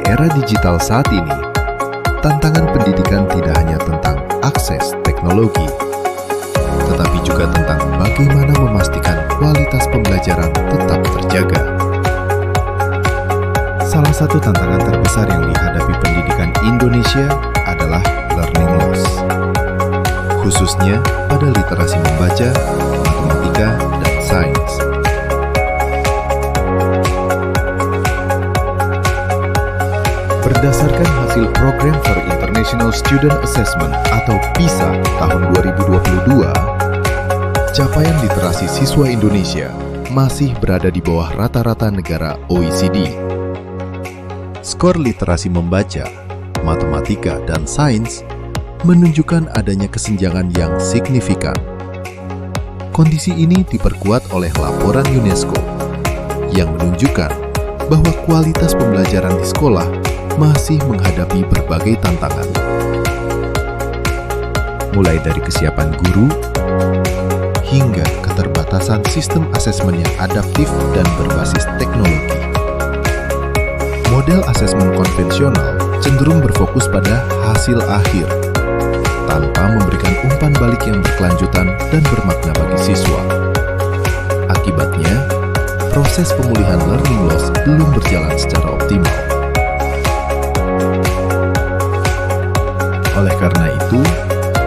era digital saat ini, tantangan pendidikan tidak hanya tentang akses teknologi, tetapi juga tentang bagaimana memastikan kualitas pembelajaran tetap terjaga. Salah satu tantangan terbesar yang dihadapi pendidikan Indonesia adalah learning loss, khususnya pada literasi membaca, matematika, dan sains. Berdasarkan hasil Program for International Student Assessment atau PISA tahun 2022, capaian literasi siswa Indonesia masih berada di bawah rata-rata negara OECD. Skor literasi membaca, matematika, dan sains menunjukkan adanya kesenjangan yang signifikan. Kondisi ini diperkuat oleh laporan UNESCO yang menunjukkan bahwa kualitas pembelajaran di sekolah masih menghadapi berbagai tantangan. Mulai dari kesiapan guru, hingga keterbatasan sistem asesmen yang adaptif dan berbasis teknologi. Model asesmen konvensional cenderung berfokus pada hasil akhir, tanpa memberikan umpan balik yang berkelanjutan dan bermakna bagi siswa. Akibatnya, proses pemulihan learning loss belum berjalan secara optimal. Oleh karena itu,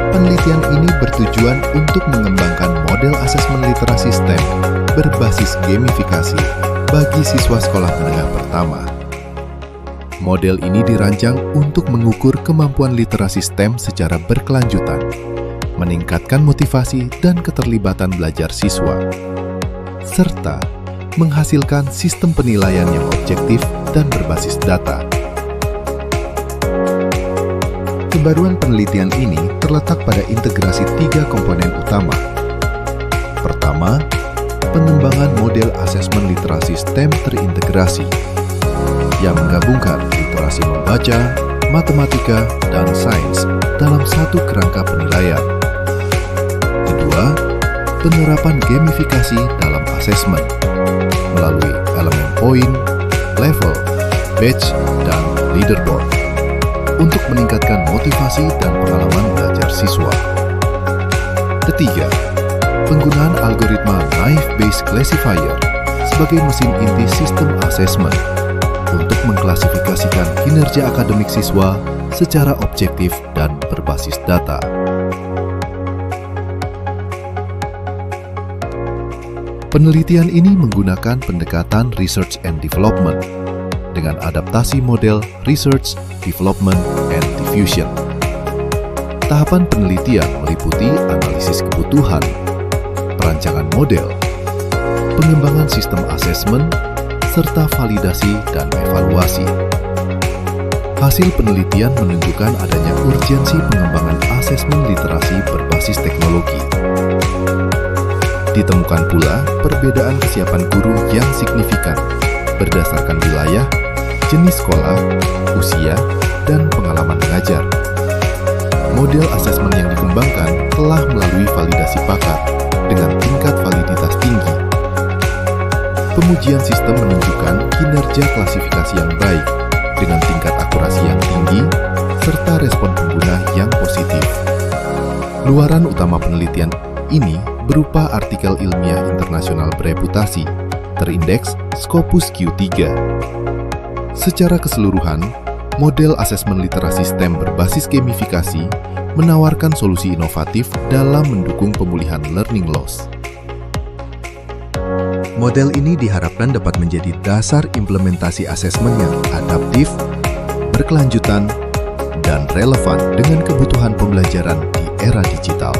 penelitian ini bertujuan untuk mengembangkan model asesmen literasi STEM berbasis gamifikasi bagi siswa sekolah menengah pertama. Model ini dirancang untuk mengukur kemampuan literasi STEM secara berkelanjutan, meningkatkan motivasi dan keterlibatan belajar siswa, serta menghasilkan sistem penilaian yang objektif dan berbasis data. Kebaruan penelitian ini terletak pada integrasi 3 komponen utama. Pertama, pengembangan model asesmen literasi STEM terintegrasi yang menggabungkan literasi membaca, matematika, dan sains dalam satu kerangka penilaian. Kedua, penerapan gamifikasi dalam asesmen melalui elemen poin, level, badge, dan leaderboard untuk meningkatkan motivasi dan pengalaman belajar siswa. Ketiga, penggunaan algoritma Naive-Bayes Classifier sebagai mesin inti sistem asesmen untuk mengklasifikasikan kinerja akademik siswa secara objektif dan berbasis data. Penelitian ini menggunakan pendekatan research and development dengan adaptasi model research, development, and diffusion. Tahapan penelitian meliputi analisis kebutuhan, perancangan model, pengembangan sistem asesmen, serta validasi dan evaluasi. Hasil penelitian menunjukkan adanya urgensi pengembangan asesmen literasi berbasis teknologi. Ditemukan pula perbedaan kesiapan guru yang signifikan berdasarkan wilayah, jenis sekolah, usia, dan pengalaman mengajar. Model asesmen yang dikembangkan telah melalui validasi pakar dengan tingkat validitas tinggi. Pengujian sistem menunjukkan kinerja klasifikasi yang baik dengan tingkat akurasi yang tinggi serta respon pengguna yang positif. Luaran utama penelitian ini berupa artikel ilmiah internasional bereputasi, terindeks Scopus Q3. Secara keseluruhan, model asesmen literasi STEM berbasis gamifikasi menawarkan solusi inovatif dalam mendukung pemulihan learning loss. Model ini diharapkan dapat menjadi dasar implementasi asesmen yang adaptif, berkelanjutan, dan relevan dengan kebutuhan pembelajaran di era digital.